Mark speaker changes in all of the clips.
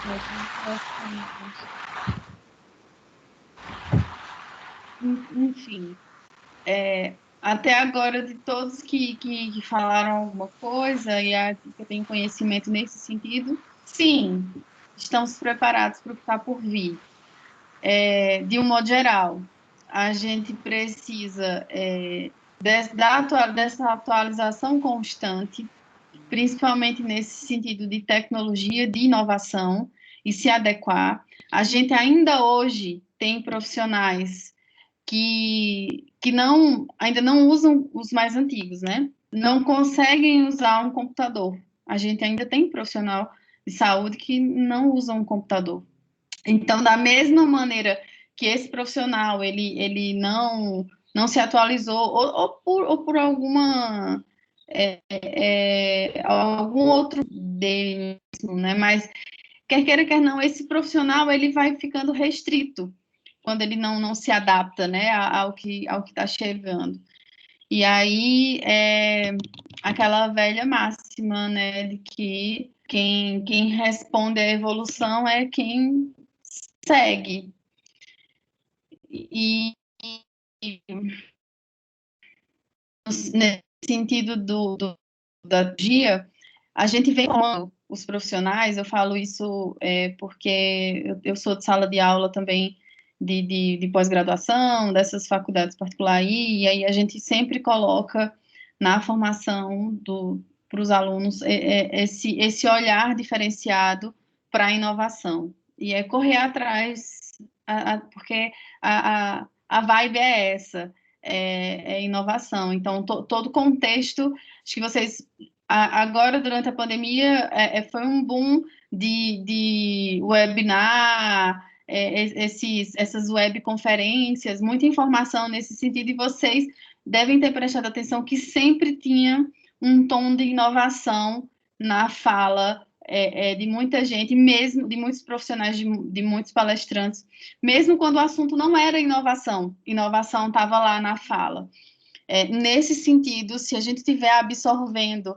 Speaker 1: Ótimo, ótimo. Enfim, até agora, de todos que falaram alguma coisa e que eu tenho conhecimento nesse sentido, sim, estamos preparados para o que está por vir. De um modo geral, a gente precisa dessa atualização constante, principalmente nesse sentido de tecnologia, de inovação e se adequar. A gente ainda hoje tem profissionais que não, ainda não usam os mais antigos, né? Não conseguem usar um computador. A gente ainda tem profissional de saúde que não usa um computador. Então, da mesma maneira que esse profissional ele não se atualizou ou por algum outro dele mesmo, né? Mas quer queira quer não, esse profissional ele vai ficando restrito quando ele não se adapta, né, ao que está chegando. E aí aquela velha máxima, né, de que quem responde à evolução é quem segue. E nesse sentido da dia, a gente vê como os profissionais, eu falo isso porque eu sou de sala de aula também de pós-graduação, dessas faculdades particulares, e aí a gente sempre coloca na formação para os alunos esse olhar diferenciado para a inovação. E é correr atrás, porque a vibe é essa, inovação. Então, todo contexto, acho que vocês agora, durante a pandemia, foi um boom de webinar, essas webconferências, muita informação nesse sentido, e vocês devem ter prestado atenção que sempre tinha um tom de inovação na fala de muita gente, mesmo de muitos profissionais, de muitos palestrantes, mesmo quando o assunto não era inovação estava lá na fala. Nesse sentido, se a gente estiver absorvendo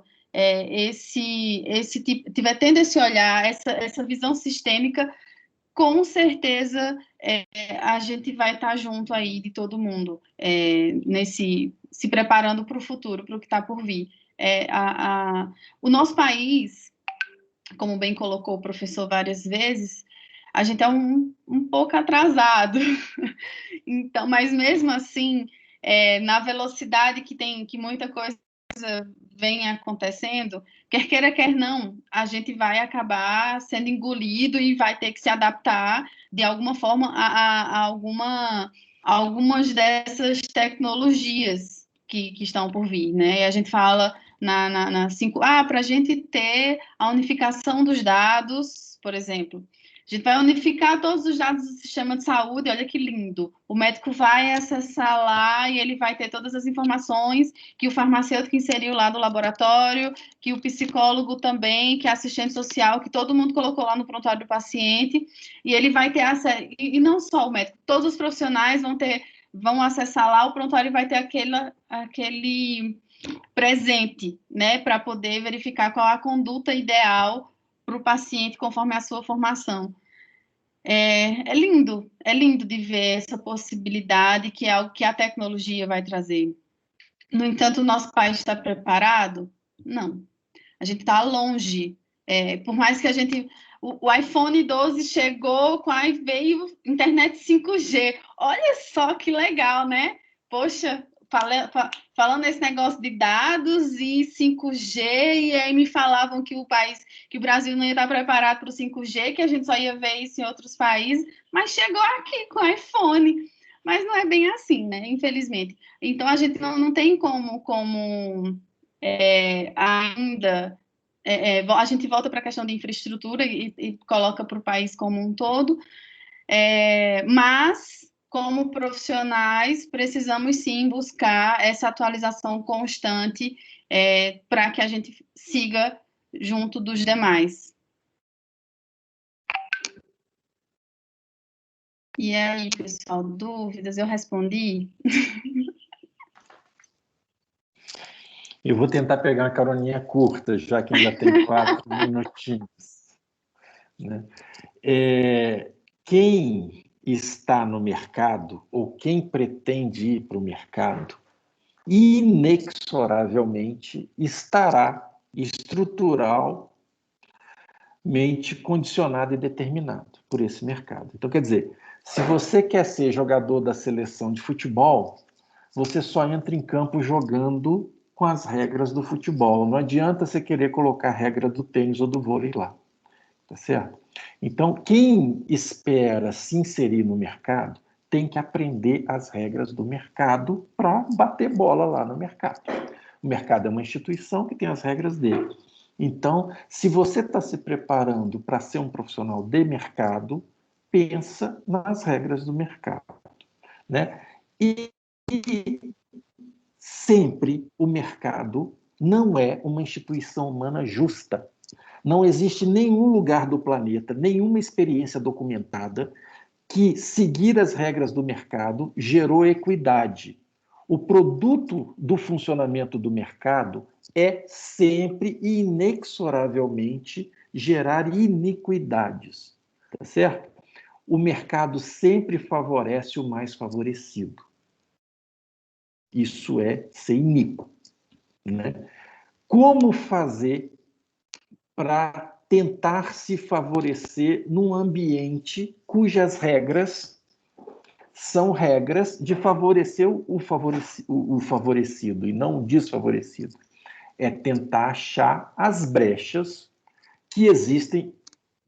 Speaker 1: tiver tendo esse olhar, essa visão sistêmica, com certeza a gente vai estar junto aí de todo mundo, se preparando para o futuro, para o que está por vir. O nosso país, como bem colocou o professor várias vezes, a gente é um pouco atrasado. Então, mas mesmo assim, na velocidade que muita coisa vem acontecendo, quer queira, quer não, a gente vai acabar sendo engolido e vai ter que se adaptar de alguma forma a algumas dessas tecnologias que estão por vir, né? E a gente fala para a gente ter a unificação dos dados, por exemplo. A gente vai unificar todos os dados do sistema de saúde, olha que lindo. O médico vai acessar lá e ele vai ter todas as informações que o farmacêutico inseriu lá do laboratório, que o psicólogo também, que a assistente social, que todo mundo colocou lá no prontuário do paciente, e ele vai ter acesso, e não só o médico, todos os profissionais vão acessar lá o prontuário e vai ter aquele presente, né, para poder verificar qual a conduta ideal para o paciente conforme a sua formação. É lindo de ver essa possibilidade, que é algo que a tecnologia vai trazer. No entanto, o nosso país está preparado? Não. A gente está longe. Por mais que a gente... O iPhone 12 chegou, aí veio internet 5G. Olha só que legal, né? Poxa, falando esse negócio de dados e 5G, e aí me falavam que que o Brasil não ia estar preparado para o 5G, que a gente só ia ver isso em outros países, mas chegou aqui com o iPhone. Mas não é bem assim, né? Infelizmente. Então, a gente não tem como ainda a gente volta para a questão de infraestrutura e coloca para o país como um todo, mas como profissionais precisamos sim buscar essa atualização constante para que a gente siga junto dos demais. E aí, pessoal, dúvidas? Eu respondi?
Speaker 2: Eu vou tentar pegar uma caroninha curta, já que ainda tem 4 minutinhos. né? Quem está no mercado, ou quem pretende ir para o mercado, inexoravelmente estará estruturalmente condicionado e determinado por esse mercado. Então, quer dizer, se você quer ser jogador da seleção de futebol, você só entra em campo jogando com as regras do futebol. Não adianta você querer colocar a regra do tênis ou do vôlei lá. Tá certo? Então, quem espera se inserir no mercado tem que aprender as regras do mercado para bater bola lá no mercado. O mercado é uma instituição que tem as regras dele. Então, se você está se preparando para ser um profissional de mercado, pensa nas regras do mercado, né? E sempre o mercado não é uma instituição humana justa. Não existe nenhum lugar do planeta, nenhuma experiência documentada que seguir as regras do mercado gerou equidade. O produto do funcionamento do mercado é sempre e inexoravelmente gerar iniquidades, tá certo? O mercado sempre favorece o mais favorecido. Isso é ser iníquo, né? Como fazer para tentar se favorecer num ambiente cujas regras são regras de favorecer o favorecido e não o desfavorecido? É tentar achar as brechas que existem.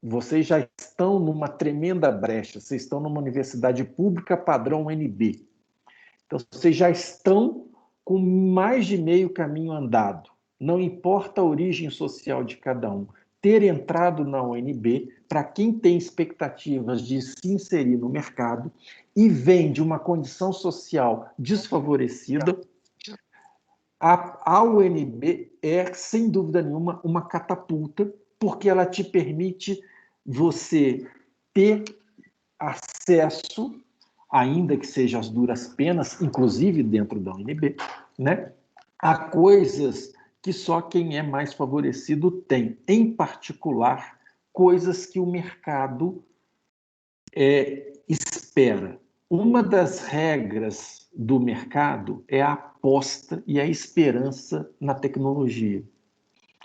Speaker 2: Vocês já estão numa tremenda brecha, vocês estão numa universidade pública padrão UNB. Então, vocês já estão com mais de meio caminho andado. Não importa a origem social de cada um. Ter entrado na UNB, para quem tem expectativas de se inserir no mercado e vem de uma condição social desfavorecida, a UNB é, sem dúvida nenhuma, uma catapulta, porque ela te permite você ter acesso, ainda que seja as duras penas, inclusive dentro da UNB, né, a coisas que só quem é mais favorecido tem, em particular, coisas que o mercado espera. Uma das regras do mercado é a aposta e a esperança na tecnologia.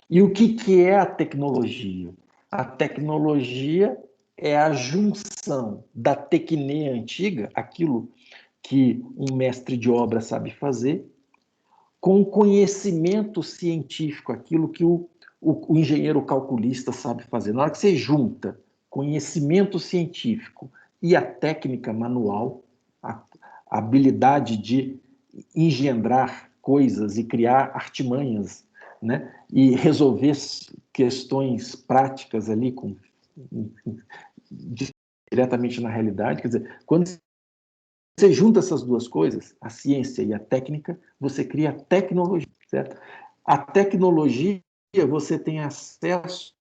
Speaker 2: E o que é a tecnologia? A tecnologia é a junção da tecne antiga, aquilo que um mestre de obra sabe fazer, com o conhecimento científico, aquilo que o engenheiro calculista sabe fazer. Na hora que você junta conhecimento científico e a técnica manual, a habilidade de engendrar coisas e criar artimanhas, né? E resolver questões práticas ali diretamente na realidade. Quer dizer, quando você junta essas duas coisas, a ciência e a técnica, você cria a tecnologia, certo? A tecnologia, você tem acesso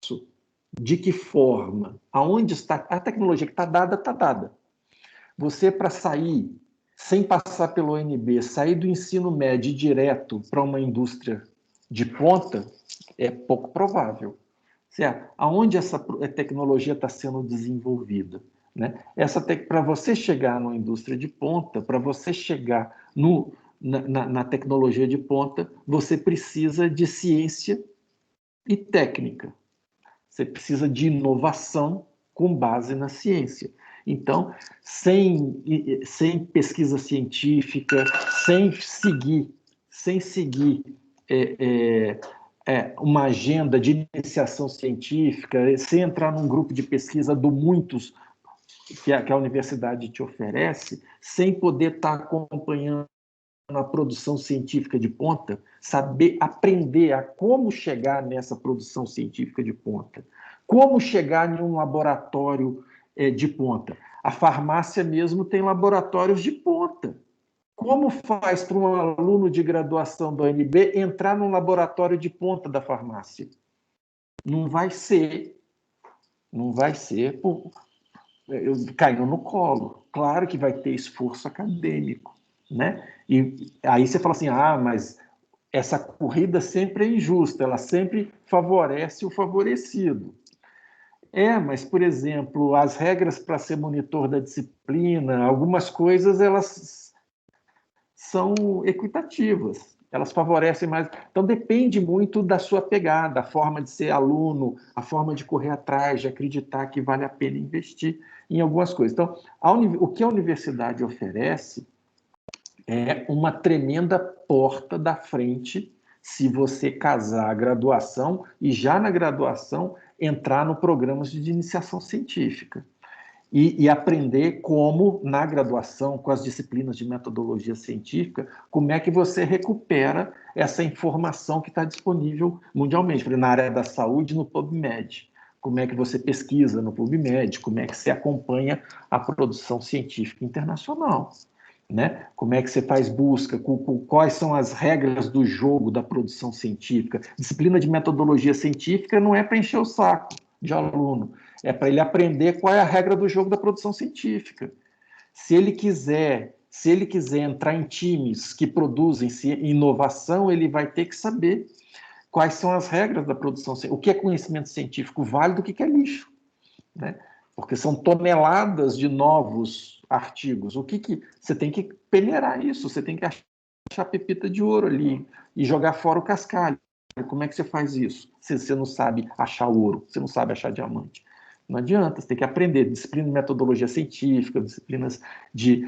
Speaker 2: de que forma? Aonde está a tecnologia que está dada, está dada. Você, para sair, sem passar pelo ONB, sair do ensino médio direto para uma indústria de ponta, é pouco provável. Certo? Aonde essa tecnologia está sendo desenvolvida? Né? Para você chegar numa indústria de ponta, para você chegar na tecnologia de ponta, você precisa de ciência e técnica. Você precisa de inovação com base na ciência. Então, sem pesquisa científica, sem seguir uma agenda de iniciação científica, sem entrar num grupo de pesquisa do muitos que a universidade te oferece, sem poder estar acompanhando a produção científica de ponta, saber aprender a como chegar nessa produção científica de ponta, como chegar em um laboratório de ponta. A farmácia mesmo tem laboratórios de ponta. Como faz para um aluno de graduação da UNB entrar num laboratório de ponta da farmácia? Não vai ser caindo no colo. Claro que vai ter esforço acadêmico, né? E aí você fala assim, mas essa corrida sempre é injusta, ela sempre favorece o favorecido. Mas, por exemplo, as regras para ser monitor da disciplina, algumas coisas, elas são equitativas, elas favorecem mais. Então, depende muito da sua pegada, a forma de ser aluno, a forma de correr atrás, de acreditar que vale a pena investir em algumas coisas. Então, o que a universidade oferece é uma tremenda porta da frente se você casar a graduação e já na graduação entrar no programa de iniciação científica. E aprender como, na graduação, com as disciplinas de metodologia científica, como é que você recupera essa informação que está disponível mundialmente. Na área da saúde, no PubMed. Como é que você pesquisa no PubMed, como é que você acompanha a produção científica internacional. Né? Como é que você faz busca, quais são as regras do jogo da produção científica. Disciplina de metodologia científica não é para encher o saco de aluno, é para ele aprender qual é a regra do jogo da produção científica. Se ele quiser entrar em times que produzem inovação, ele vai ter que saber quais são as regras da produção científica, o que é conhecimento científico válido, o que é lixo, né? Porque são toneladas de novos artigos. O que você tem que peneirar isso? Você tem que achar pepita de ouro ali e jogar fora o cascalho. Como é que você faz isso? Se você não sabe achar ouro, você não sabe achar diamante. Não adianta, você tem que aprender disciplina de metodologia científica, disciplinas de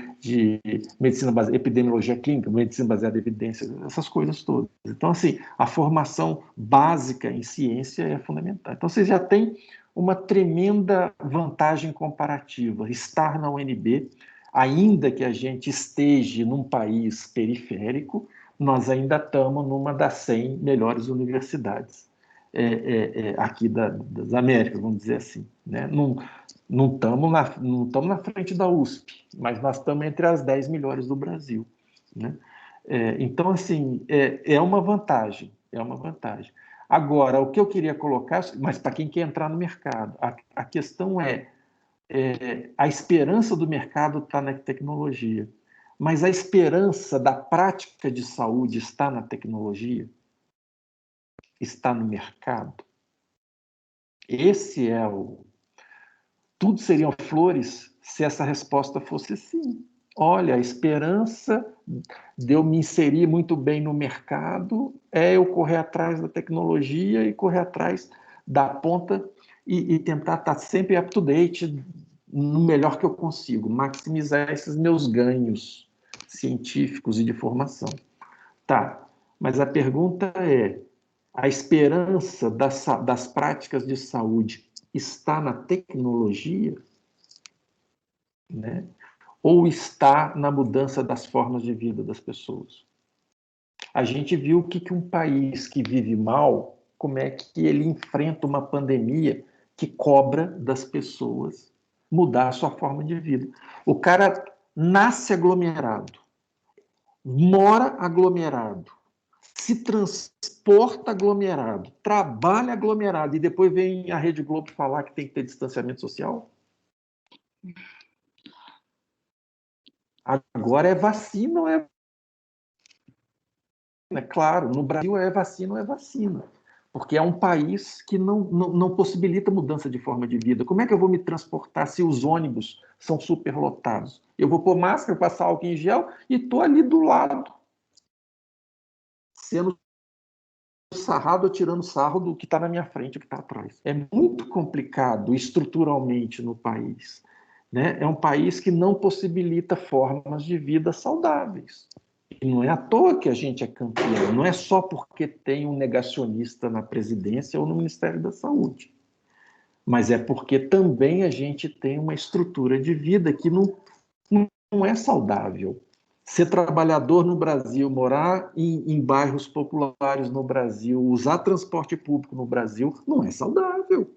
Speaker 2: medicina baseada, epidemiologia clínica, medicina baseada em evidência, essas coisas todas. Então, assim, a formação básica em ciência é fundamental. Então, você já tem uma tremenda vantagem comparativa, estar na UNB, ainda que a gente esteja num país periférico, nós ainda estamos numa das 100 melhores universidades aqui das Américas, vamos dizer assim. Né? Não estamos na frente da USP, mas nós estamos entre as 10 melhores do Brasil. Né? Então, assim, é uma vantagem, Agora, o que eu queria colocar, mas para quem quer entrar no mercado, a questão a esperança do mercado está na tecnologia, mas a esperança da prática de saúde está na tecnologia? Está no mercado? Esse é o... Tudo seriam flores se essa resposta fosse sim. Olha, a esperança de eu me inserir muito bem no mercado é eu correr atrás da tecnologia e correr atrás da ponta e tentar estar sempre up to date no melhor que eu consigo, maximizar esses meus ganhos científicos e de formação. Tá, mas a pergunta é, a esperança das práticas de saúde está na tecnologia, né? Ou está na mudança das formas de vida das pessoas? A gente viu que um país que vive mal, como é que ele enfrenta uma pandemia que cobra das pessoas mudar a sua forma de vida. O cara nasce aglomerado, mora aglomerado, se transporta aglomerado, trabalha aglomerado e depois vem a Rede Globo falar que tem que ter distanciamento social? Agora é vacina ou é... Claro, no Brasil é vacina ou é vacina. Porque é um país que não possibilita mudança de forma de vida. Como é que eu vou me transportar se os ônibus são superlotados? Eu vou pôr máscara, passar álcool em gel e estou ali do lado, sendo sarrado ou tirando sarro do que está na minha frente, o que está atrás. É muito complicado estruturalmente no país. Né? É um país que não possibilita formas de vida saudáveis. E não é à toa que a gente é campeão, não é só porque tem um negacionista na presidência ou no Ministério da Saúde, mas é porque também a gente tem uma estrutura de vida que não é saudável. Ser trabalhador no Brasil, morar em bairros populares no Brasil, usar transporte público no Brasil, não é saudável.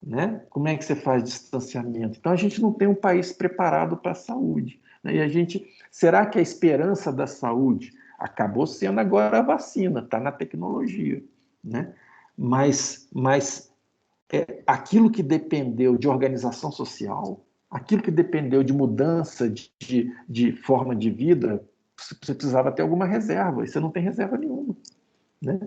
Speaker 2: Né? Como é que você faz distanciamento? Então, a gente não tem um país preparado para a saúde. Né? E será que a esperança da saúde acabou sendo agora a vacina, está na tecnologia, né? Mas aquilo que dependeu de organização social, aquilo que dependeu de mudança de forma de vida, você precisava ter alguma reserva, e você não tem reserva nenhuma, né?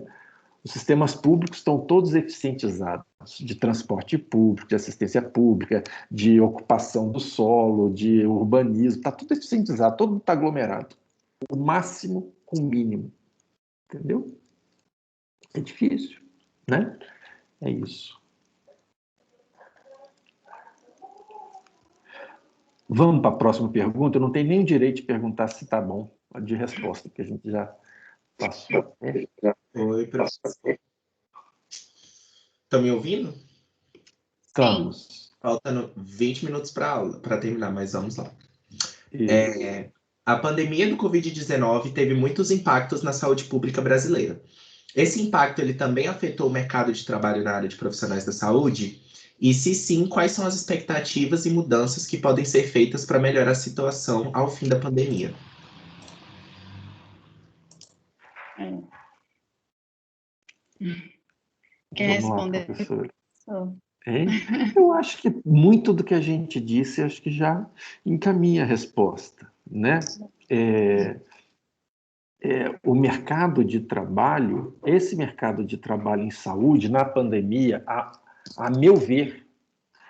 Speaker 2: Os sistemas públicos estão todos eficientizados. de transporte público, de assistência pública, de ocupação do solo, de urbanismo, está tudo eficientizado, todo está aglomerado. O máximo com o mínimo. Entendeu? É difícil, né? É isso. Vamos para a próxima pergunta. Eu não tenho nem o direito de perguntar se está bom, de resposta, porque a gente já passou.
Speaker 3: Oi, professor. Estão me ouvindo?
Speaker 2: Estamos.
Speaker 3: Faltando 20 minutos para aula, para terminar, mas vamos lá.
Speaker 2: Isso.
Speaker 3: A pandemia do Covid-19 teve muitos impactos na saúde pública brasileira. Esse impacto ele também afetou o mercado de trabalho na área de profissionais da saúde? E se sim, quais são as expectativas e mudanças que podem ser feitas para melhorar a situação ao fim da pandemia?
Speaker 1: Quer
Speaker 2: Vamos lá,
Speaker 1: responder?
Speaker 2: professor. Eu acho que muito do que a gente disse, acho que já encaminha a resposta, né? O mercado de trabalho, esse mercado de trabalho em saúde, na pandemia, a meu ver,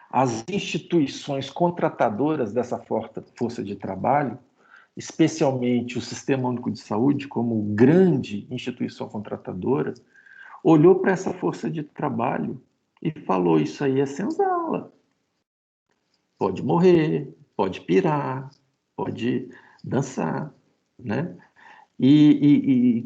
Speaker 2: as instituições contratadoras dessa força de trabalho, especialmente o Sistema Único de Saúde, como grande instituição contratadora, olhou para essa força de trabalho e falou: isso aí é senzala. Pode morrer, pode pirar, pode dançar, né? E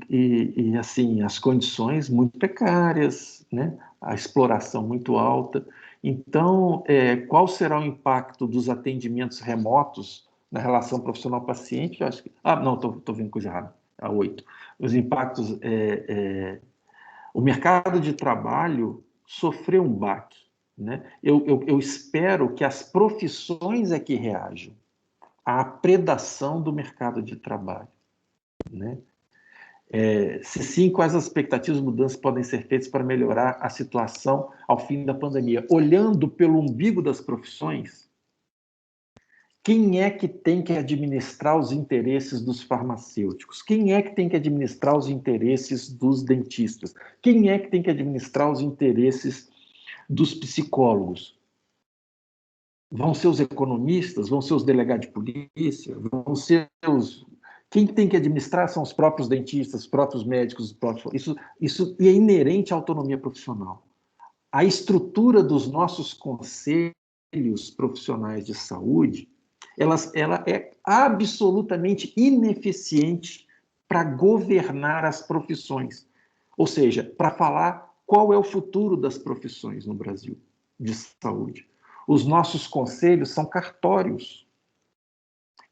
Speaker 2: assim, as condições muito precárias, né? A exploração muito alta. Então, qual será o impacto dos atendimentos remotos na relação profissional-paciente? Eu acho que... não, estou vendo coisa errada. A 8. Os impactos... O mercado de trabalho sofreu um baque, né? Eu espero que as profissões é que reajam à predação do mercado de trabalho, né? Se sim, quais as expectativas de mudanças podem ser feitas para melhorar a situação ao fim da pandemia? Olhando pelo umbigo das profissões, quem é que tem que administrar os interesses dos farmacêuticos? Quem é que tem que administrar os interesses dos dentistas? Quem é que tem que administrar os interesses dos psicólogos? Vão ser os economistas? Vão ser os delegados de polícia? Vão ser os... Quem tem que administrar são os próprios dentistas, os próprios médicos, os próprios... Isso é inerente à autonomia profissional. A estrutura dos nossos conselhos profissionais de saúde, ela é absolutamente ineficiente para governar as profissões. Ou seja, para falar qual é o futuro das profissões no Brasil de saúde. Os nossos conselhos são cartórios.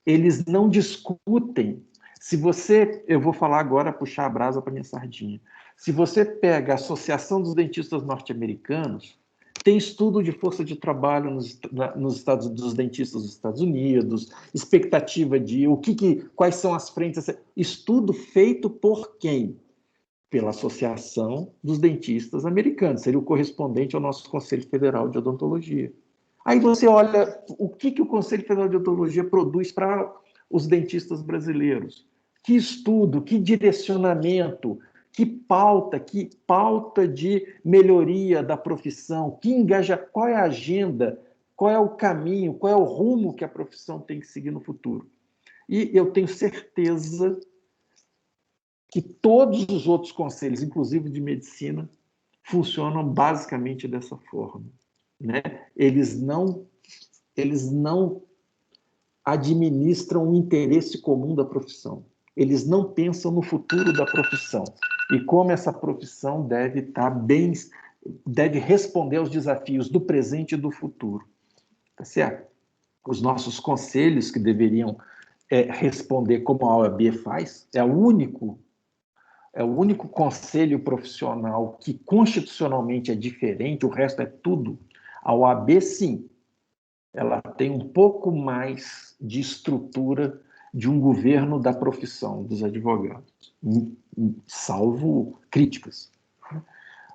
Speaker 2: Eles não discutem. Se você, eu vou falar agora, puxar a brasa para minha sardinha. Se você pega a Associação dos Dentistas Norte-Americanos, tem estudo de força de trabalho nos Estados dos dentistas dos Estados Unidos, expectativa de quais são as frentes. Estudo feito por quem? Pela Associação dos Dentistas Americanos, seria o correspondente ao nosso Conselho Federal de Odontologia. Aí você olha o que o Conselho Federal de Odontologia produz para os dentistas brasileiros. Que estudo, que direcionamento, que pauta de melhoria da profissão, qual é a agenda, qual é o caminho, qual é o rumo que a profissão tem que seguir no futuro. E eu tenho certeza que todos os outros conselhos, inclusive de medicina, funcionam basicamente dessa forma, né? Eles não administram o interesse comum da profissão. Eles não pensam no futuro da profissão e como essa profissão deve responder aos desafios do presente e do futuro. Tá certo? Os nossos conselhos que deveriam responder como a OAB faz, é o único conselho profissional que constitucionalmente é diferente, o resto é tudo. A OAB, sim, ela tem um pouco mais de estrutura de um governo da profissão dos advogados, salvo críticas.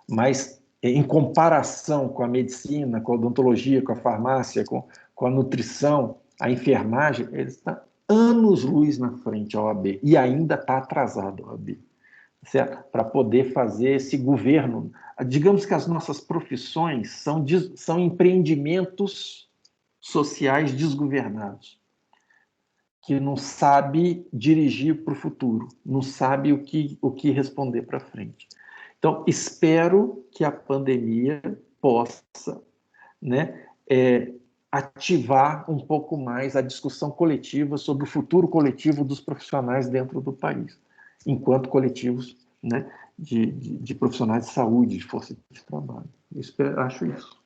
Speaker 2: Mas, em comparação com a medicina, com a odontologia, com a farmácia, com a nutrição, a enfermagem, eles estão anos-luz na frente a OAB, e ainda está atrasado a OAB. certo? Para poder fazer esse governo. Digamos que as nossas profissões são empreendimentos sociais desgovernados, que não sabe dirigir para o futuro, não sabe o que responder para frente. Então, espero que a pandemia possa, né, ativar um pouco mais a discussão coletiva sobre o futuro coletivo dos profissionais dentro do país, enquanto coletivos, né, de profissionais de saúde, de força de trabalho. Eu acho isso.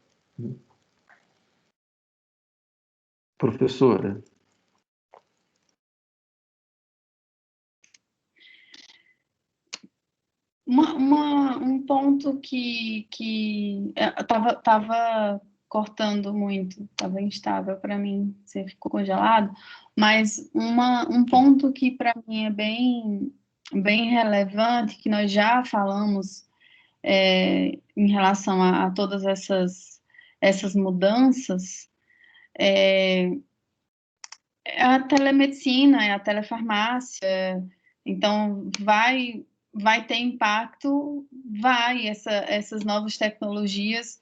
Speaker 2: Professora.
Speaker 1: Um ponto que estava cortando muito, estava instável para mim, você ficou congelado, mas um ponto que para mim é bem relevante, que nós já falamos em relação a todas essas mudanças, é a telemedicina, é a telefarmácia. Então, vai ter impacto, essas novas tecnologias,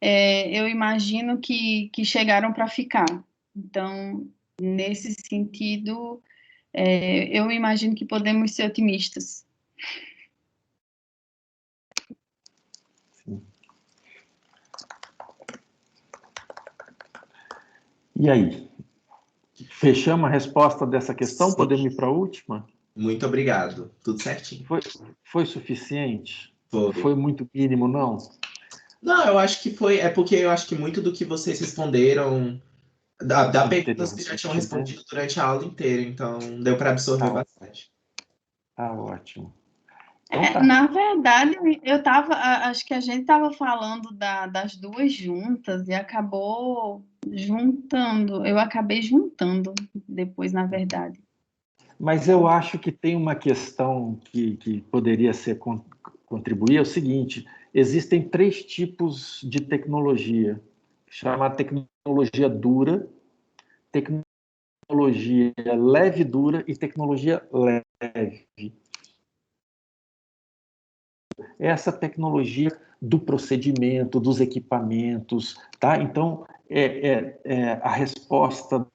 Speaker 1: eu imagino que chegaram para ficar. Então, nesse sentido, eu imagino que podemos ser otimistas.
Speaker 2: Sim. E aí? Fechamos a resposta dessa questão?
Speaker 3: Sim.
Speaker 2: Podemos ir para a última?
Speaker 3: Muito obrigado. Tudo certinho.
Speaker 2: Foi suficiente?
Speaker 3: Foi.
Speaker 2: Foi muito mínimo, não?
Speaker 3: Não, eu acho que foi. É porque eu acho que muito do que vocês responderam da perguntas que já tinham respondido durante a aula inteira, então deu para absorver bastante.
Speaker 2: Ah, ótimo. Então, tá.
Speaker 1: Na verdade, acho que a gente estava falando das duas juntas e acabou juntando. Eu acabei juntando depois, na verdade.
Speaker 2: Mas eu acho que tem uma questão que poderia ser contribuir, é o seguinte: existem 3 tipos de tecnologia, chamada tecnologia dura, tecnologia leve dura e tecnologia leve. Essa tecnologia do procedimento, dos equipamentos, tá? Então, a resposta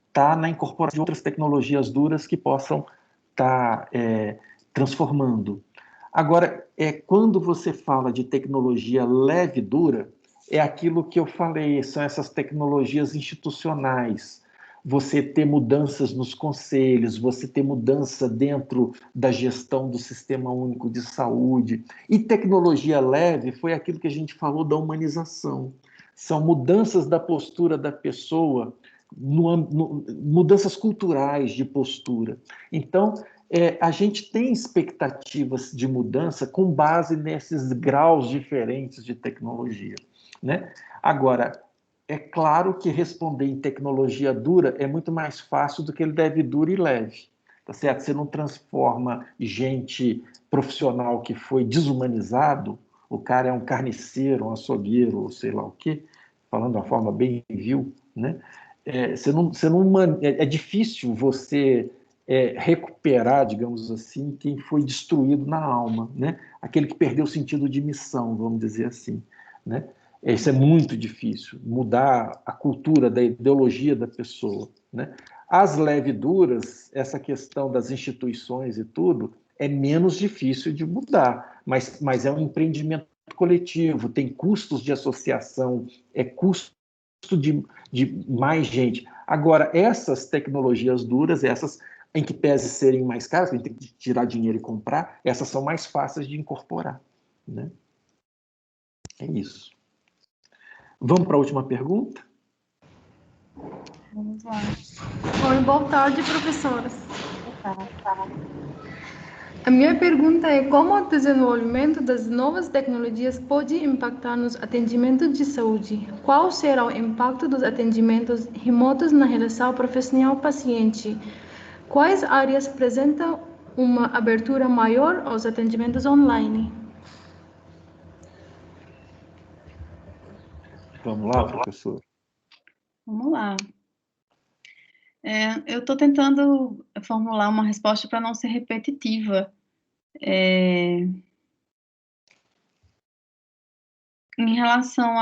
Speaker 2: está na incorporação de outras tecnologias duras que possam estar transformando. Agora, quando você fala de tecnologia leve e dura, é aquilo que eu falei, são essas tecnologias institucionais. Você ter mudanças nos conselhos, você ter mudança dentro da gestão do Sistema Único de Saúde. E tecnologia leve foi aquilo que a gente falou da humanização. São mudanças da postura da pessoa, mudanças culturais de postura. Então, a gente tem expectativas de mudança com base nesses graus diferentes de tecnologia, né? Agora, é claro que responder em tecnologia dura é muito mais fácil do que ele deve dura e leve, tá certo? Você não transforma gente profissional que foi desumanizado, o cara é um carniceiro, um açougueiro, ou sei lá o quê, falando de uma forma bem vil, né? É difícil você recuperar, digamos assim, quem foi destruído na alma, né? Aquele que perdeu o sentido de missão, vamos dizer assim, né? Isso é muito difícil, mudar a cultura da ideologia da pessoa, né? As leveduras, essa questão das instituições e tudo, é menos difícil de mudar, mas é um empreendimento coletivo, tem custos de associação, custo de mais gente. Agora, essas tecnologias duras, essas em que pese serem mais caras, a gente tem que tirar dinheiro e comprar, essas são mais fáceis de incorporar, né? É isso. Vamos para a última pergunta?
Speaker 1: Vamos lá.
Speaker 4: Oi, boa tarde, professoras. A minha pergunta é como o desenvolvimento das novas tecnologias pode impactar nos atendimentos de saúde? Qual será o impacto dos atendimentos remotos na relação profissional-paciente? Quais áreas apresentam uma abertura maior aos atendimentos online?
Speaker 2: Vamos lá, professor.
Speaker 1: Vamos lá. Eu estou tentando formular uma resposta para não ser repetitiva. Em relação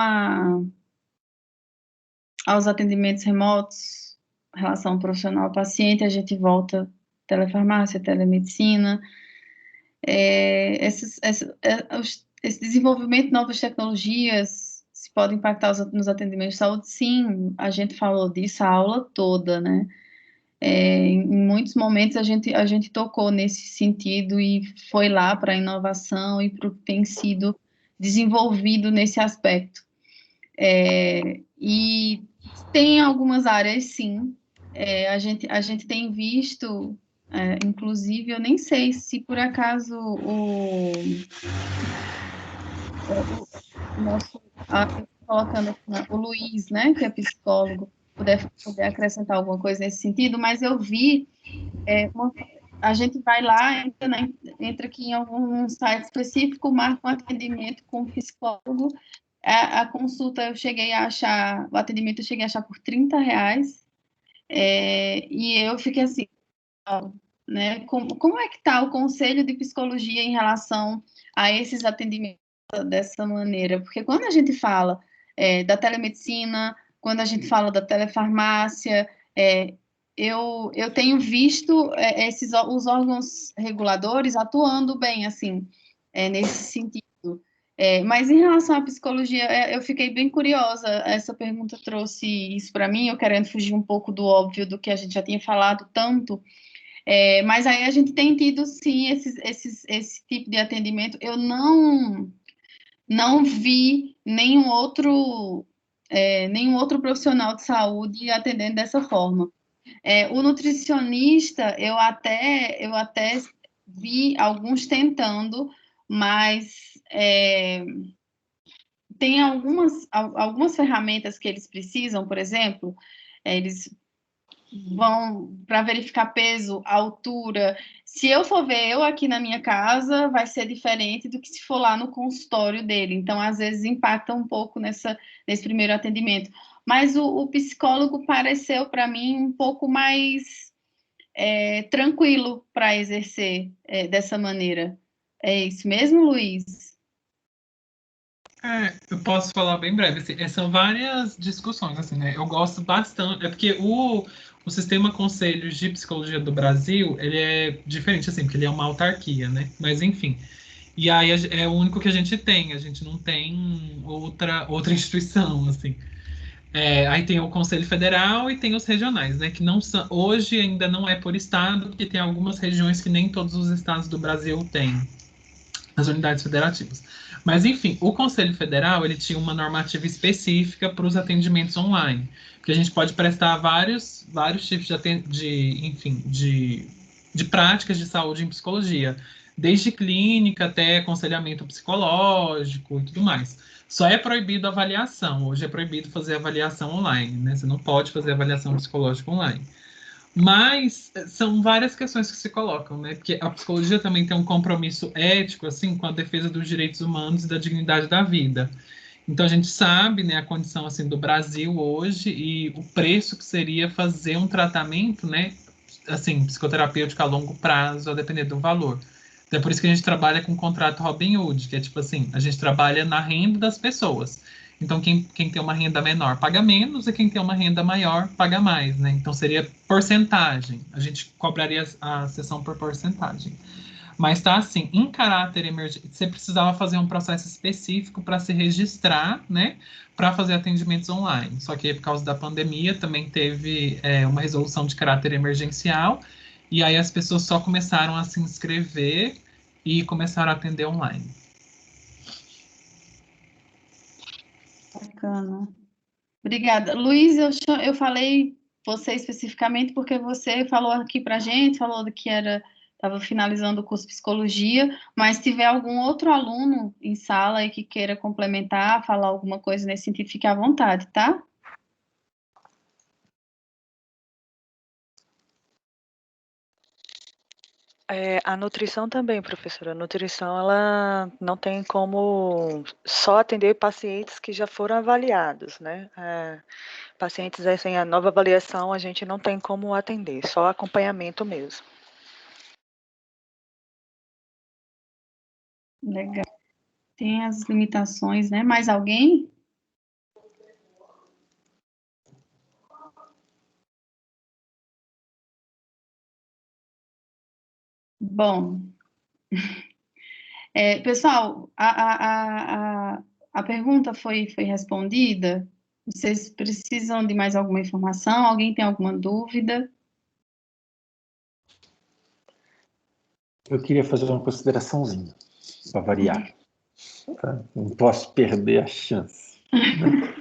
Speaker 1: aos atendimentos remotos, relação profissional-paciente, a gente volta telefarmácia, telemedicina, esse desenvolvimento de novas tecnologias se pode impactar nos atendimentos de saúde? Sim, a gente falou disso a aula toda, né? Em muitos momentos a gente tocou nesse sentido e foi lá para a inovação e para o que tem sido desenvolvido nesse aspecto. E tem algumas áreas, sim, a gente tem visto, inclusive, eu nem sei se por acaso o nosso, colocando aqui, o Luiz, né, que é psicólogo, puder acrescentar alguma coisa nesse sentido, mas eu vi, a gente vai lá, entra aqui em algum site específico, marca um atendimento com o psicólogo, a consulta eu cheguei a achar, o atendimento eu cheguei a achar por R$ 30, e eu fiquei assim, né, como é que está o conselho de psicologia em relação a esses atendimentos dessa maneira? Porque quando a gente fala da telemedicina, quando a gente fala da telefarmácia, eu tenho visto os órgãos reguladores atuando bem, assim, nesse sentido. Mas em relação à psicologia, eu fiquei bem curiosa. Essa pergunta trouxe isso para mim, eu querendo fugir um pouco do óbvio do que a gente já tinha falado tanto. Mas aí a gente tem tido, sim, esse tipo de atendimento. Eu não vi nenhum outro profissional de saúde atendendo dessa forma. O nutricionista, eu até vi alguns tentando, mas tem algumas ferramentas que eles precisam, por exemplo, eles vão para verificar peso, altura. Se eu for ver eu aqui na minha casa, vai ser diferente do que se for lá no consultório dele. Então, às vezes, impacta um pouco nesse primeiro atendimento. Mas o psicólogo pareceu, para mim, um pouco mais tranquilo para exercer dessa maneira. É isso mesmo, Luiz?
Speaker 5: Eu posso falar bem breve, assim, são várias discussões, assim, né? Eu gosto bastante, porque o sistema Conselhos de Psicologia do Brasil, ele é diferente, assim, porque ele é uma autarquia, né? Mas, enfim, e aí é o único que a gente não tem outra instituição, assim. Aí tem o Conselho Federal e tem os regionais, né? Que não são, hoje ainda não é por estado, porque tem algumas regiões que nem todos os estados do Brasil têm as unidades federativas. Mas, enfim, o Conselho Federal, ele tinha uma normativa específica para os atendimentos online, porque a gente pode prestar vários tipos de práticas de saúde em psicologia, desde clínica até aconselhamento psicológico e tudo mais. Só é proibido a avaliação, hoje é proibido fazer avaliação online, né? Você não pode fazer avaliação psicológica online. Mas são várias questões que se colocam, né? Porque a psicologia também tem um compromisso ético, assim, com a defesa dos direitos humanos e da dignidade da vida. Então a gente sabe, né, a condição assim do Brasil hoje e o preço que seria fazer um tratamento, né, assim, psicoterapêutico a longo prazo, a depender do valor. Então é por isso que a gente trabalha com o contrato Robin Hood, que é tipo assim, a gente trabalha na renda das pessoas. Então, quem tem uma renda menor paga menos e quem tem uma renda maior paga mais, né? Então, seria porcentagem. A gente cobraria a sessão por porcentagem. Mas tá assim, em caráter emergente, você precisava fazer um processo específico para se registrar, né? Para fazer atendimentos online. Só que por causa da pandemia também teve uma resolução de caráter emergencial. E aí as pessoas só começaram a se inscrever e começaram a atender online.
Speaker 1: Bacana. Obrigada. Luiz, eu falei você especificamente porque você falou aqui para a gente, falou que estava finalizando o curso de psicologia, mas se tiver algum outro aluno em sala e que queira complementar, falar alguma coisa nesse sentido, fique à vontade, tá?
Speaker 6: A nutrição também, professora. A nutrição, ela não tem como só atender pacientes que já foram avaliados, né? Pacientes sem a nova avaliação, a gente não tem como atender, só acompanhamento mesmo.
Speaker 1: Legal. Tem as limitações, né? Mais alguém? Bom, pessoal, a pergunta foi respondida. Vocês precisam de mais alguma informação? Alguém tem alguma dúvida?
Speaker 2: Eu queria fazer uma consideraçãozinha, para variar. Tá? Não posso perder a chance. Né?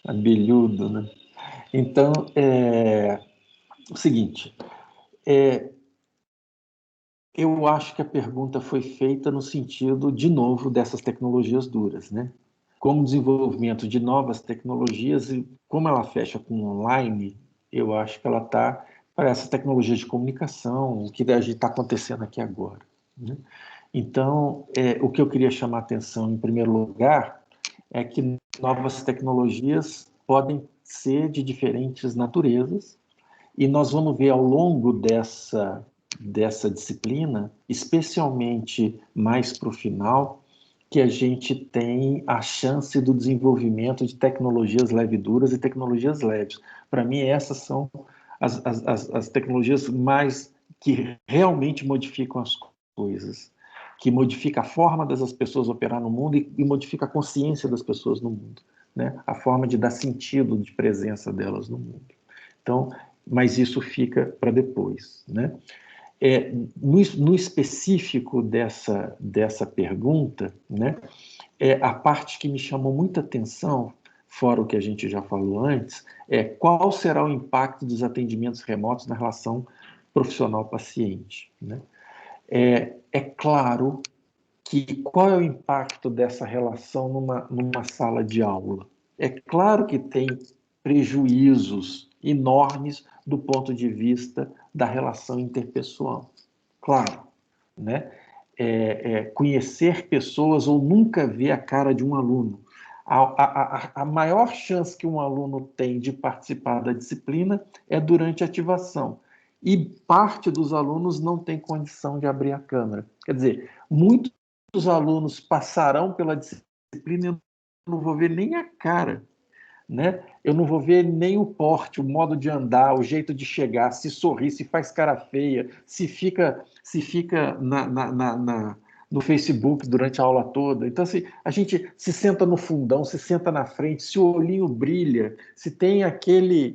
Speaker 2: Abelhudo, né? Então, o seguinte, eu acho que a pergunta foi feita no sentido, de novo, dessas tecnologias duras, né? Como o desenvolvimento de novas tecnologias, e como ela fecha com online, eu acho que ela está para essa tecnologia de comunicação, o que está acontecendo aqui agora. Né? Então, o que eu queria chamar a atenção, em primeiro lugar, é que novas tecnologias podem ser de diferentes naturezas, e nós vamos ver ao longo dessa disciplina, especialmente mais para o final, que a gente tem a chance do desenvolvimento de tecnologias leve-duras e tecnologias leves. Para mim, essas são as tecnologias mais que realmente modificam as coisas, que modifica a forma das pessoas operar no mundo e modifica a consciência das pessoas no mundo, né? A forma de dar sentido de presença delas no mundo. Então, mas isso fica para depois, né? No específico dessa pergunta, né, a parte que me chamou muita atenção, fora o que a gente já falou antes, qual será o impacto dos atendimentos remotos na relação profissional-paciente. Né? É claro que qual é o impacto dessa relação numa sala de aula? É claro que tem prejuízos enormes do ponto de vista da relação interpessoal. Claro, né? Conhecer pessoas ou nunca ver a cara de um aluno. A maior chance que um aluno tem de participar da disciplina é durante a ativação. E parte dos alunos não tem condição de abrir a câmera. Quer dizer, muitos alunos passarão pela disciplina e eu não vou ver nem a cara. Né? Eu não vou ver nem o porte, o modo de andar, o jeito de chegar, se sorri, se faz cara feia, se fica no Facebook durante a aula toda. Então, assim, a gente se senta no fundão, se senta na frente, se o olhinho brilha, se tem aquela...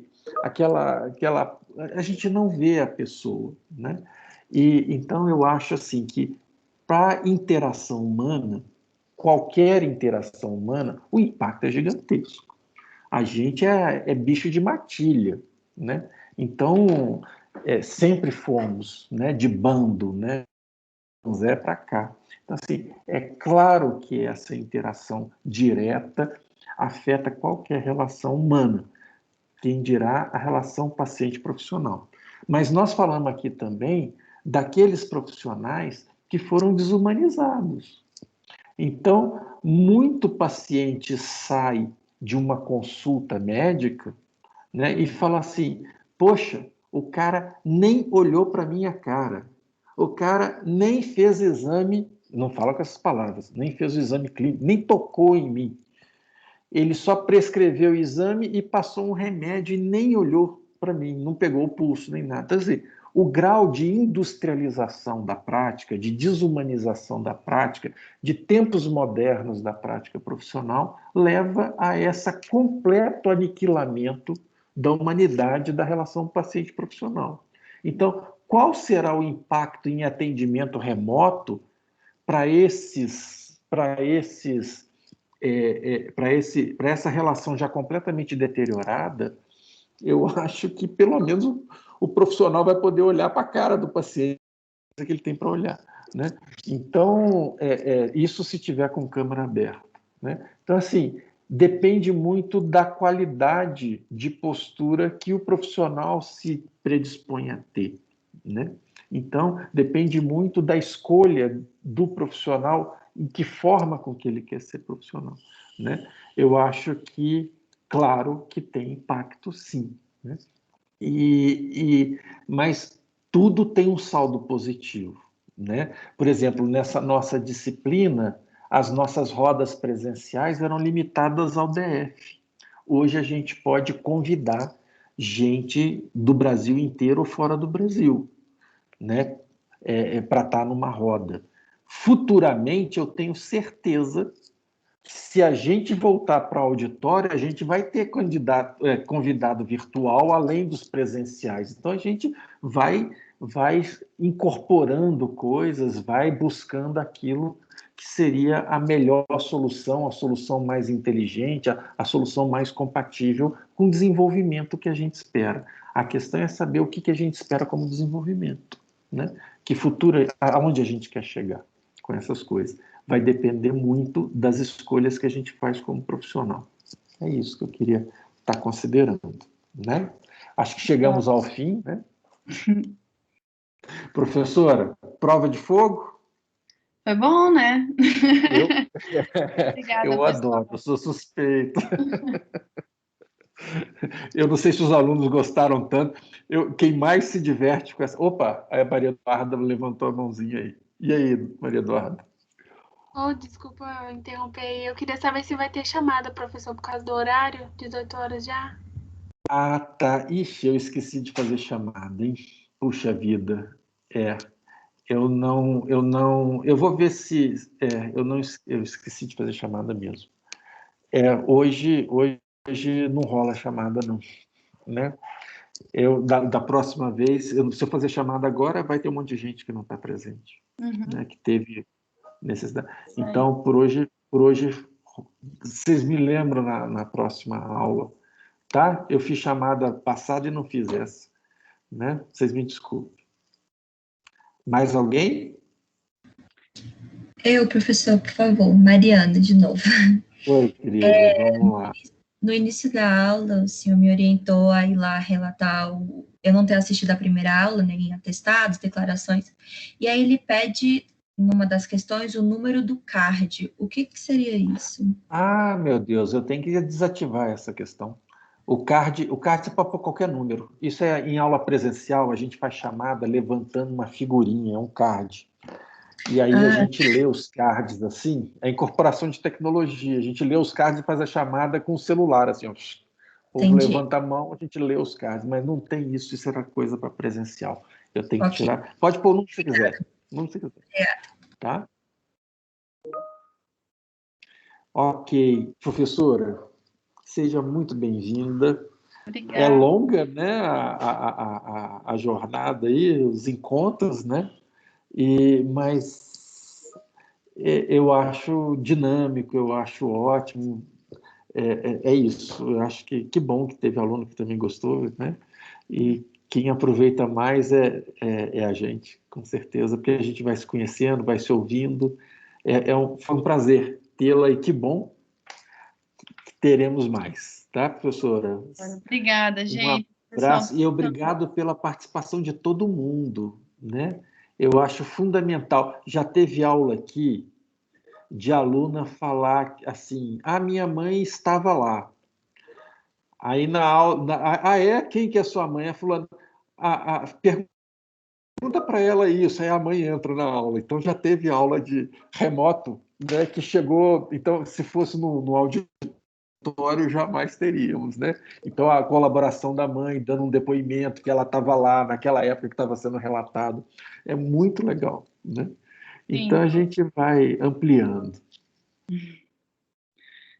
Speaker 2: A gente não vê a pessoa. Né? E, então, eu acho assim que, para interação humana, qualquer interação humana, o impacto é gigantesco. A gente é bicho de matilha, né? Então, sempre fomos, né, de bando, né? Zé para cá. Então, assim, é claro que essa interação direta afeta qualquer relação humana, quem dirá a relação paciente-profissional. Mas nós falamos aqui também daqueles profissionais que foram desumanizados. Então, muito paciente sai de uma consulta médica, né, e fala assim: poxa, o cara nem olhou para minha cara, o cara nem fez exame, não fala com essas palavras, nem fez o exame clínico, nem tocou em mim. Ele só prescreveu o exame e passou um remédio e nem olhou para mim, não pegou o pulso nem nada. Quer dizer, o grau de industrialização da prática, de desumanização da prática, de tempos modernos da prática profissional, leva a esse completo aniquilamento da humanidade da relação paciente-profissional. Então, qual será o impacto em atendimento remoto para essa relação já completamente deteriorada? Eu acho que pelo menos o profissional vai poder olhar para a cara do paciente que ele tem para olhar. Né? Então, isso se tiver com câmera aberta. Né? Então, assim, depende muito da qualidade de postura que o profissional se predispõe a ter. né? Então, depende muito da escolha do profissional, em que forma com que ele quer ser profissional, né? Eu acho que, claro, que tem impacto, sim, né? Mas tudo tem um saldo positivo, né? Por exemplo, nessa nossa disciplina, as nossas rodas presenciais eram limitadas ao DF. Hoje a gente pode convidar gente do Brasil inteiro ou fora do Brasil, né? Para estar numa roda. Futuramente, eu tenho certeza, se a gente voltar para o auditório, a gente vai ter convidado virtual além dos presenciais. Então, a gente vai incorporando coisas, vai buscando aquilo que seria a melhor solução, a solução mais inteligente, a solução mais compatível com o desenvolvimento que a gente espera. A questão é saber o que a gente espera como desenvolvimento, né? Que futuro, aonde a gente quer chegar com essas coisas. Vai depender muito das escolhas que a gente faz como profissional. É isso que eu queria estar considerando, né? Acho que chegamos ao fim, né? Professora, prova de fogo?
Speaker 1: Foi bom, né? Obrigada,
Speaker 2: Eu
Speaker 1: pessoal.
Speaker 2: adoro, eu sou suspeito. Eu não sei se os alunos gostaram tanto. Quem mais se diverte com essa... Opa, a Maria Eduarda levantou a mãozinha aí. E aí, Maria Eduarda?
Speaker 4: Oh, desculpa interromper. Eu queria saber se vai ter chamada, professor, por causa do horário, 18 horas já.
Speaker 2: Ah, tá. Ixi, eu esqueci de fazer chamada, hein? Puxa vida. Eu vou ver se, eu esqueci de fazer chamada mesmo. Hoje não rola chamada não, né? Da próxima vez, se eu fazer chamada agora, vai ter um monte de gente que não está presente, né? Que teve necessidade. Então, por hoje, vocês me lembram na próxima aula, tá? Eu fiz chamada passada e não fiz essa, né? Vocês me desculpem. Mais alguém?
Speaker 7: Eu, professor, por favor, Mariana, de novo.
Speaker 2: Oi, querida, vamos lá.
Speaker 7: No início da aula, o senhor me orientou a ir lá relatar eu não ter assistido a primeira aula, nem atestados, declarações, e aí ele pede, numa das questões, o número do CARD. O que seria isso?
Speaker 2: Ah, meu Deus, eu tenho que desativar essa questão. O card você pode pôr qualquer número. Isso é em aula presencial, a gente faz chamada levantando uma figurinha, um card. E aí a gente lê os cards assim, é incorporação de tecnologia. A gente lê os cards e faz a chamada com o celular, assim, ó. O povo levanta a mão, a gente lê os cards, mas não tem isso, isso era coisa para presencial. Eu tenho que tirar. Pode pôr o número que você quiser. O número que você quiser. Tá? Ok, professora, seja muito bem-vinda.
Speaker 1: Obrigada.
Speaker 2: É longa, né, a jornada aí, os encontros, né? Mas eu acho dinâmico, eu acho ótimo. É isso. Eu acho que bom que teve aluno que também gostou, né? E quem aproveita mais é a gente, com certeza, porque a gente vai se conhecendo, vai se ouvindo. Foi um prazer tê-la e que bom que teremos mais, tá, professora?
Speaker 1: Obrigada, gente.
Speaker 2: Um abraço e obrigado pela participação de todo mundo, né? Eu acho fundamental. Já teve aula aqui de aluna falar assim: a minha mãe estava lá. Aí na aula, quem que é sua mãe? É fulano. Pergunta para ela isso, aí a mãe entra na aula. Então já teve aula de remoto, né? Que chegou. Então, se fosse no auditório, jamais teríamos, né? Então a colaboração da mãe dando um depoimento que ela estava lá naquela época que estava sendo relatado é muito legal, né? Então a gente vai ampliando.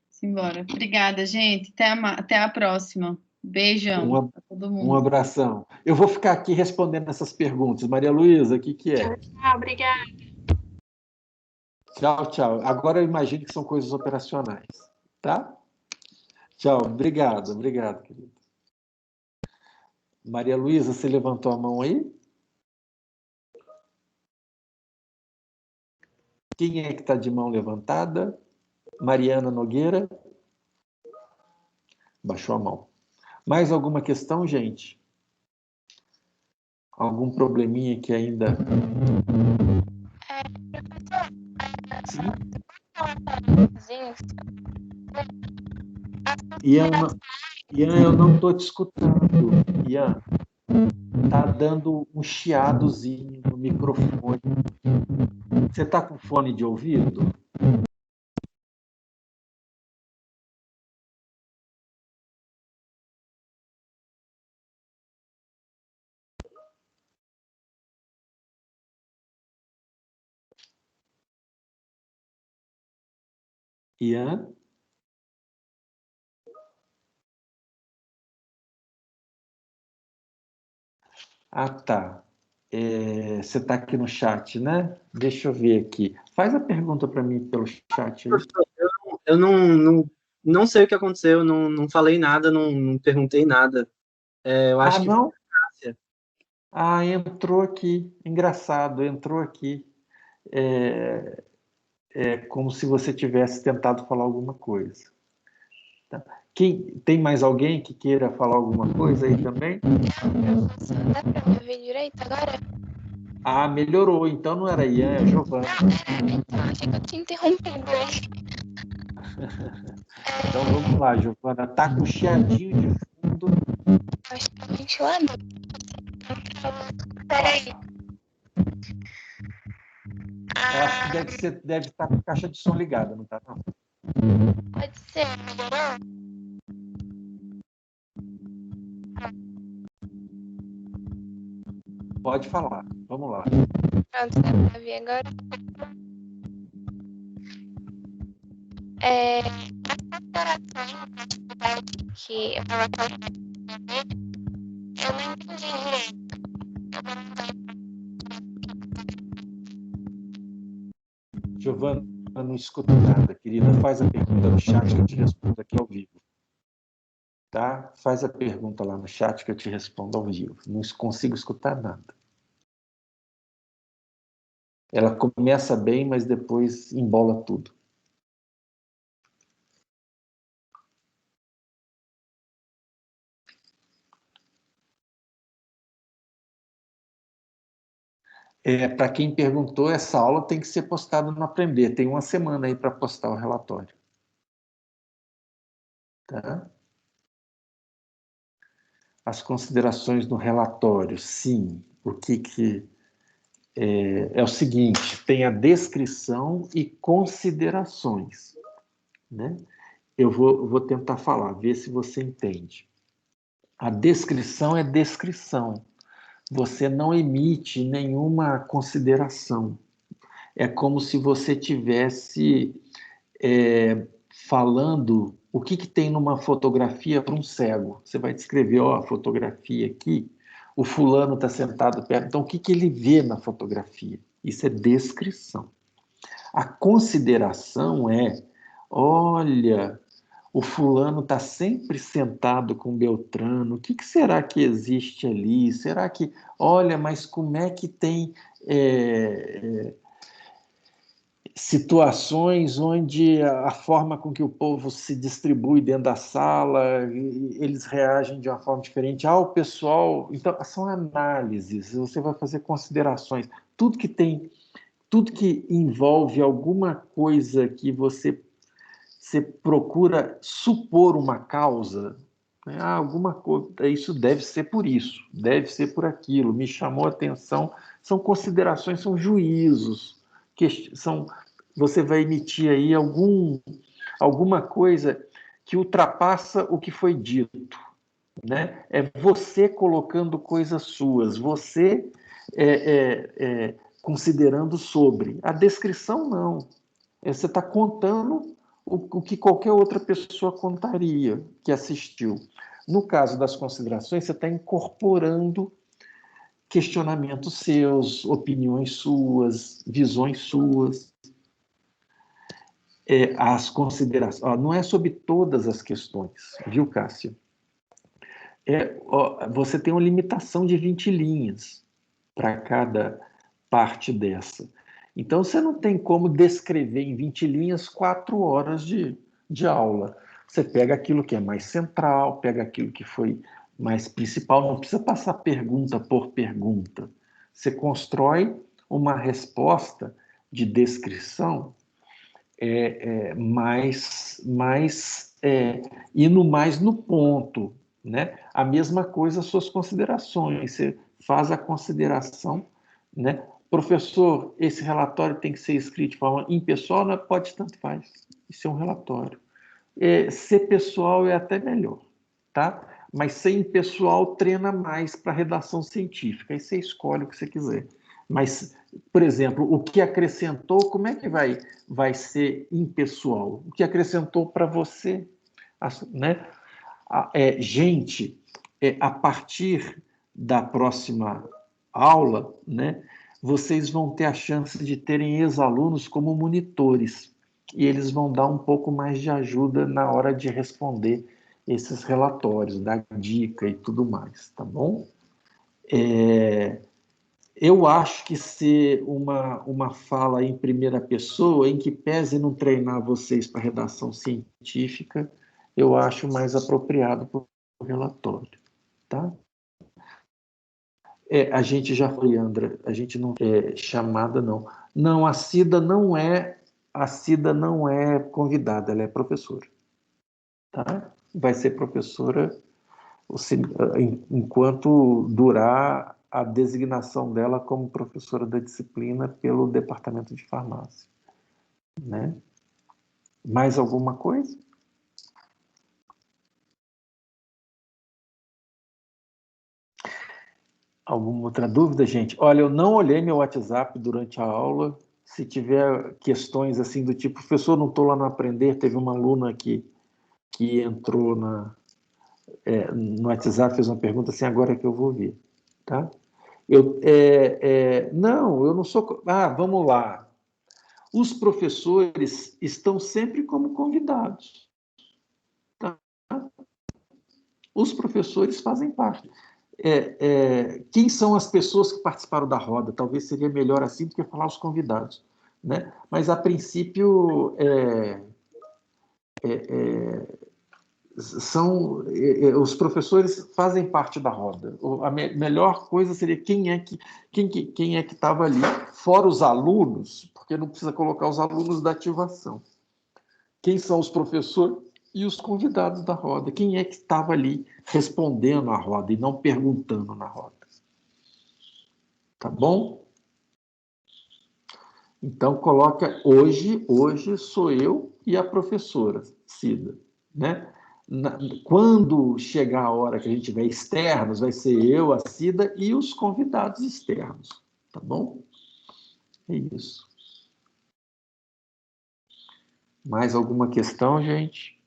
Speaker 1: Simbora. Obrigada, gente. Até a próxima. Beijão para todo mundo.
Speaker 2: Um abração. Eu vou ficar aqui respondendo essas perguntas. Maria Luísa, o que é?
Speaker 4: Tchau, obrigada.
Speaker 2: Tchau, tchau. Agora eu imagino que são coisas operacionais, tá? Tchau. Obrigado, querido. Maria Luísa, você levantou a mão aí? Quem é que está de mão levantada? Mariana Nogueira? Baixou a mão. Mais alguma questão, gente? Algum probleminha que ainda... Sim? Ian, eu não estou te escutando. Ian, tá dando um chiadozinho no microfone. Você está com fone de ouvido? Ian? Ah, tá. Você está aqui no chat, né? Deixa eu ver aqui. Faz a pergunta para mim pelo chat aí.
Speaker 8: Eu não sei o que aconteceu, não falei nada, não perguntei nada. Eu acho que...
Speaker 2: não? Ah, entrou aqui. Engraçado, entrou aqui. É como se você tivesse tentado falar alguma coisa. Tá. Tem mais alguém que queira falar alguma coisa aí também?
Speaker 9: Dá para me ouvir direito agora?
Speaker 2: Ah, melhorou. Então não era Ian, é Giovana.
Speaker 9: Então, achei que eu tinha interrompido aí.
Speaker 2: Então vamos lá, Giovana. Tá com chiadinho de fundo.
Speaker 9: Acho que tá ventilador. Peraí.
Speaker 2: Eu acho que deve estar com a caixa de som ligada, não tá? Não?
Speaker 9: Pode ser, melhorou?
Speaker 2: Pode falar. Vamos lá.
Speaker 9: Pronto, dá pra ver agora. A comparação que eu tava falando, eu não entendi direito.
Speaker 2: Giovana, eu não escuto nada, querida. Faz a pergunta no chat que eu te respondo aqui ao vivo. Tá? Faz a pergunta lá no chat que eu te respondo ao vivo. Não consigo escutar nada. Ela começa bem, mas depois embola tudo. Para quem perguntou, essa aula tem que ser postada no Aprender. Tem uma semana aí para postar o relatório. Tá? As considerações no relatório, sim. O que é o seguinte, tem a descrição e considerações. Né? Eu vou tentar falar, ver se você entende. A descrição é descrição. Você não emite nenhuma consideração. É como se você tivesse falando o que tem numa fotografia para um cego. Você vai descrever, ó, a fotografia aqui, o fulano está sentado perto, então o que ele vê na fotografia? Isso é descrição. A consideração é, olha, o fulano está sempre sentado com Beltrano, o que será que existe ali? Será que, olha, mas como é que tem situações onde a forma com que o povo se distribui dentro da sala, eles reagem de uma forma diferente. O pessoal... Então, são análises, você vai fazer considerações. Tudo que envolve alguma coisa que você procura supor uma causa, né? Alguma coisa, isso deve ser por isso, deve ser por aquilo, me chamou a atenção, são considerações, são juízos, você vai emitir aí alguma coisa que ultrapassa o que foi dito, né? É você colocando coisas suas, você considerando sobre. A descrição não. Você está contando o que qualquer outra pessoa contaria que assistiu. No caso das considerações, você está incorporando questionamentos seus, opiniões suas, visões suas. As considerações... não é sobre todas as questões, viu, Cássio? Você tem uma limitação de 20 linhas para cada parte dessa. Então, você não tem como descrever em 20 linhas 4 horas de aula. Você pega aquilo que é mais central, pega aquilo que foi Mas principal, não precisa passar pergunta por pergunta. Você constrói uma resposta de descrição indo mais no ponto, né? A mesma coisa, suas considerações. Você faz a consideração, né? Professor, esse relatório tem que ser escrito de forma impessoal, não pode, tanto faz. Isso é um relatório. Ser pessoal é até melhor, tá? Mas ser impessoal treina mais para redação científica. Aí você escolhe o que você quiser. Mas, por exemplo, o que acrescentou, como é que vai ser impessoal? O que acrescentou para você, né? Gente, a partir da próxima aula, né, vocês vão ter a chance de terem ex-alunos como monitores, e eles vão dar um pouco mais de ajuda na hora de responder esses relatórios, dar dica e tudo mais, tá bom? Eu acho que ser uma fala em primeira pessoa, em que pese não treinar vocês para redação científica, eu acho mais apropriado para o relatório, tá? A gente já foi, Andra, a gente não chamada, não. Não, a Cida não é convidada, ela é professora, tá? Vai ser professora enquanto durar a designação dela como professora da disciplina pelo departamento de farmácia, né? Mais alguma coisa? Alguma outra dúvida, gente? Olha, eu não olhei meu WhatsApp durante a aula. Se tiver questões assim do tipo, professor, não estou lá no Aprender, teve uma aluna que entrou no WhatsApp, fez uma pergunta assim, agora é que eu vou ver, tá? Não, eu não sou... vamos lá. Os professores estão sempre como convidados, tá? Os professores fazem parte. Quem são as pessoas que participaram da roda? Talvez seria melhor assim do que falar os convidados, né? Mas, a princípio, os professores fazem parte da roda. A melhor coisa seria quem é que estava ali, fora os alunos, porque não precisa colocar os alunos da ativação. Quem são os professores e os convidados da roda? Quem é que estava ali respondendo à roda e não perguntando na roda? Tá bom? Então, coloca hoje sou eu e a professora Cida, né? Quando chegar a hora que a gente tiver externos, vai ser eu, a Cida e os convidados externos, tá bom? É isso. Mais alguma questão, gente?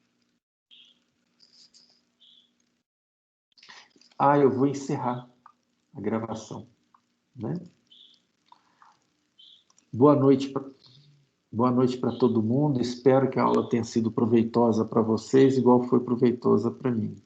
Speaker 2: Eu vou encerrar a gravação, né? Boa noite para todo mundo. Espero que a aula tenha sido proveitosa para vocês, igual foi proveitosa para mim.